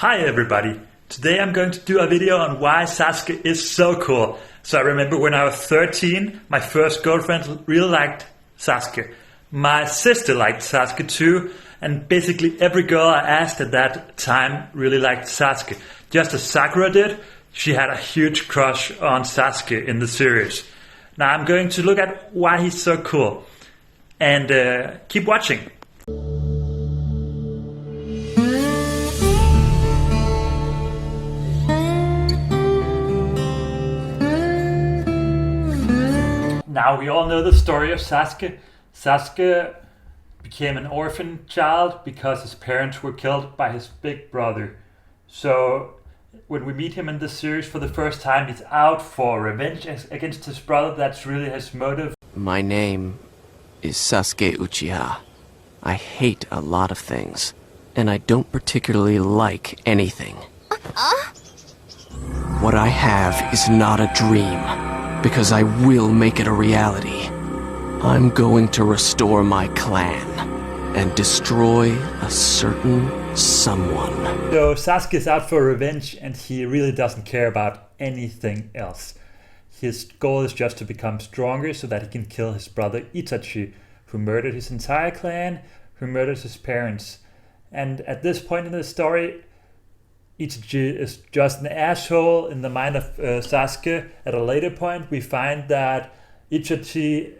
Hi everybody! Today I'm going to do a video on why Sasuke is so cool. So I remember when I was 13, my first girlfriend really liked Sasuke. My sister liked Sasuke too, and basically every girl I asked at that time really liked Sasuke. Just as Sakura did, she had a huge crush on Sasuke in the series. Now I'm going to look at why he's so cool. And keep watching. Now we all know the story of Sasuke. Sasuke became an orphan child because his parents were killed by his big brother. So when we meet him in this series for the first time, he's out for revenge against his brother. That's really his motive. My name is Sasuke Uchiha. I hate a lot of things, and I don't particularly like anything. What I have is not a dream, because I will make it a reality. I'm going to restore my clan and destroy a certain someone. So Sasuke is out for revenge and he really doesn't care about anything else. His goal is just to become stronger so that he can kill his brother Itachi, who murdered his entire clan, who murdered his parents. And at this point in the story, Itachi is just an asshole in the mind of Sasuke. At a later point, we find that Itachi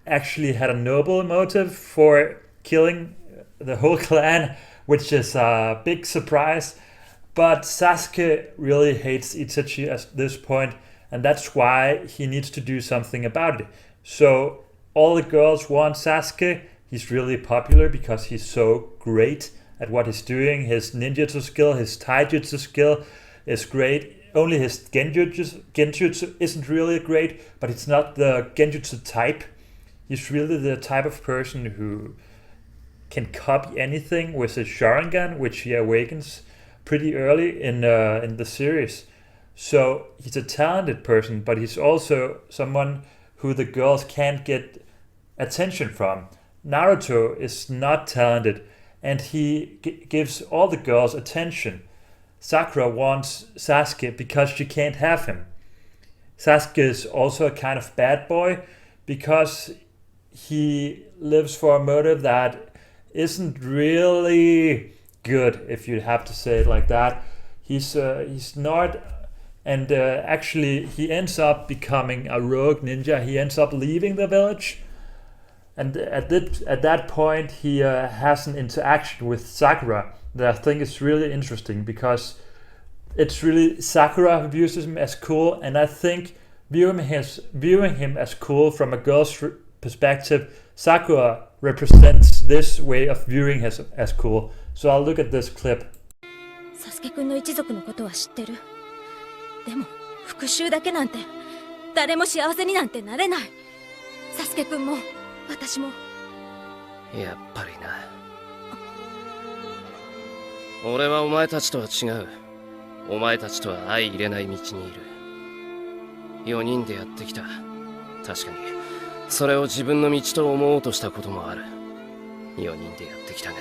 actually had a noble motive for killing the whole clan, which is a big surprise. But Sasuke really hates Itachi at this point, and that's why he needs to do something about it. So all the girls want Sasuke. He's really popular because he's so great at what he's doing. His ninjutsu skill, his taijutsu skill is great. Only his genjutsu isn't really great, but it's not the genjutsu type. He's really the type of person who can copy anything with his Sharingan, which he awakens pretty early in the series. So he's a talented person, but he's also someone who the girls can't get attention from. Naruto is not talented, and he gives all the girls attention. Sakura wants Sasuke because she can't have him. Sasuke is also a kind of bad boy because he lives for a motive that isn't really good, if you have to say it like that. He's not, and actually he ends up becoming a rogue ninja. He ends up leaving the village. And at that point, he has an interaction with Sakura that I think is really interesting, because it's really Sakura who views him as cool, and I think viewing him as cool from a girl's perspective, Sakura represents this way of viewing him as cool. So I'll look at this clip. Sasuke-kunの一族のことは知ってる。でも復讐だけなんて誰も幸せになんてなれない。Sasuke-kunも私も。やっぱりな。俺はお前たちとは違う。お前たちとは相入れない道にいる。4人でやってきた。確かにそれを自分の道と思おうとしたこともある。4人でやってきたが、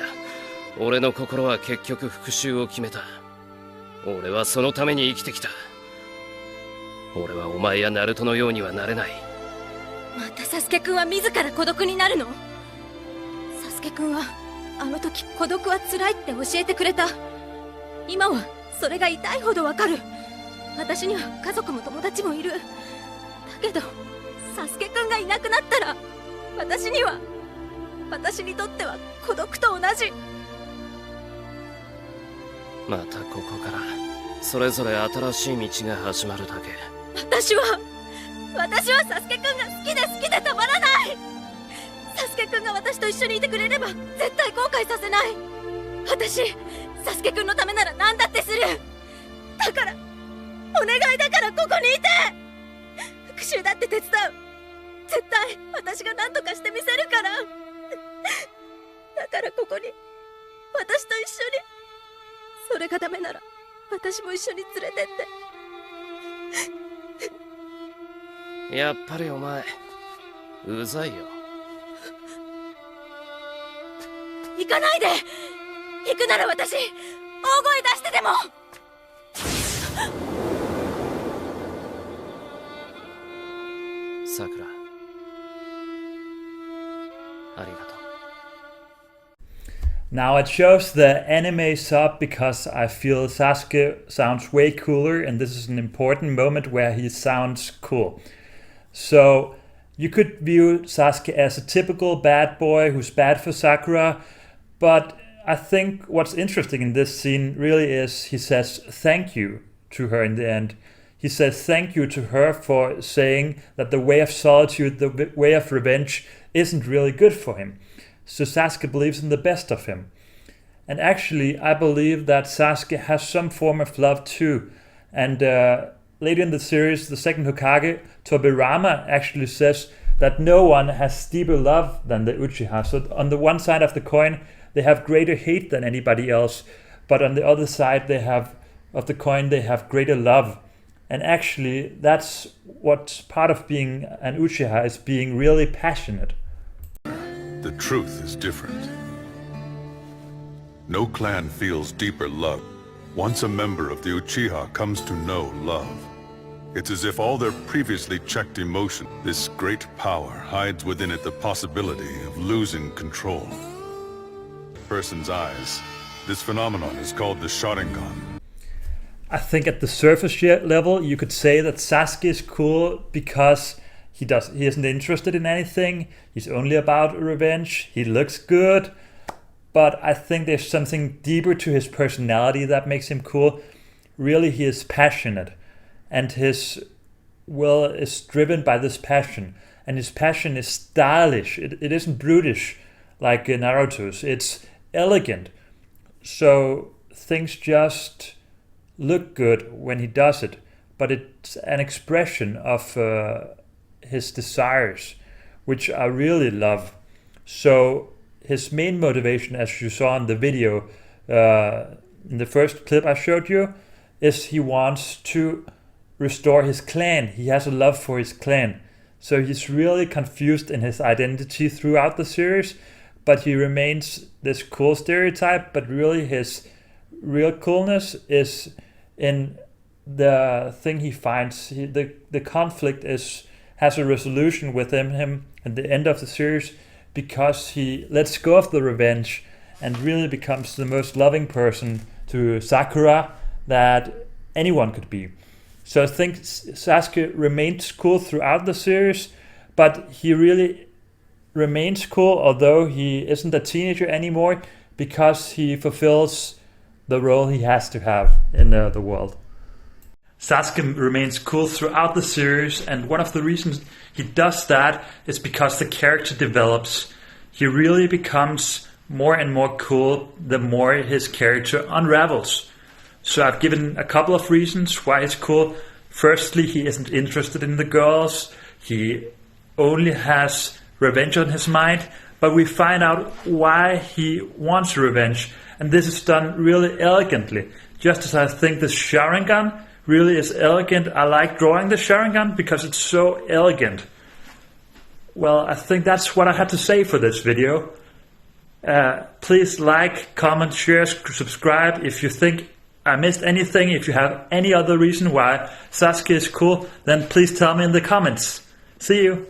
俺の心は結局復讐を決めた。俺はそのために生きてきた。俺はお前やナルトのようにはなれない。またサスケくんは自ら孤独になるの？サスケくんはあの時孤独は辛いって教えてくれた。今はそれが痛いほどわかる。私には家族も友達もいる。だけどサスケくんがいなくなったら、私にとっては孤独と同じ。またここからそれぞれ新しい道が始まるだけ。私はサスケくんが好きでたまらない。サスケくんが私と一緒にいてくれれば絶対後悔させない。私サスケくんのためなら何だってする。だからお願いだからここにいて。復讐だって手伝う。絶対私が何とかしてみせるから。だからここに私と一緒に。それがダメなら私も一緒に連れてって。やっぱりお前うざいよ。行かないで。行くなら私大声出してでも。さくら、ありがとう。 Now I chose the anime sub because I feel Sasuke sounds way cooler, and this is an important moment where he sounds cool. So you could view Sasuke as a typical bad boy who's bad for Sakura, but I think what's interesting in this scene really is he says thank you to her in the end. He says thank you to her for saying that the way of solitude, the way of revenge, isn't really good for him. So Sasuke believes in the best of him. And actually, I believe that Sasuke has some form of love too. And later in the series, the second Hokage, Tobirama, actually says that no one has deeper love than the Uchiha. So on the one side of the coin, they have greater hate than anybody else. But on the other side of the coin, they have greater love. And actually, that's what's part of being an Uchiha, is being really passionate. The truth is different. No clan feels deeper love. Once a member of the Uchiha comes to know love, it's as if all their previously checked emotion, this great power, hides within it the possibility of losing control. Person's eyes. This phenomenon is called the Sharingan. I think at the surface level, you could say that Sasuke is cool because he isn't interested in anything. He's only about revenge. He looks good. But I think there's something deeper to his personality that makes him cool. Really, he is passionate. And his will is driven by this passion. And his passion is stylish. It isn't brutish like Naruto's. It's elegant. So things just look good when he does it. But it's an expression of his desires, which I really love. So his main motivation, as you saw in the video, in the first clip I showed you, is he wants to restore his clan. He has a love for his clan. So he's really confused in his identity throughout the series, but he remains this cool stereotype, but really his real coolness is in the thing he finds. The conflict has a resolution within him at the end of the series, because he lets go of the revenge and really becomes the most loving person to Sakura that anyone could be. So I think Sasuke remains cool throughout the series, but he really remains cool although he isn't a teenager anymore, because he fulfills the role he has to have in the world. Sasuke remains cool throughout the series, and one of the reasons he does that is because the character develops. He really becomes more and more cool the more his character unravels. So I've given a couple of reasons why he's cool. Firstly, he isn't interested in the girls. He only has revenge on his mind, but we find out why he wants revenge, and this is done really elegantly. Just as I think the Sharingan really is elegant. I like drawing the Sharingan because it's so elegant. Well, I think that's what I had to say for this video. Please like, comment, share, subscribe. If you think I missed anything, if you have any other reason why Sasuke is cool, then please tell me in the comments. See you!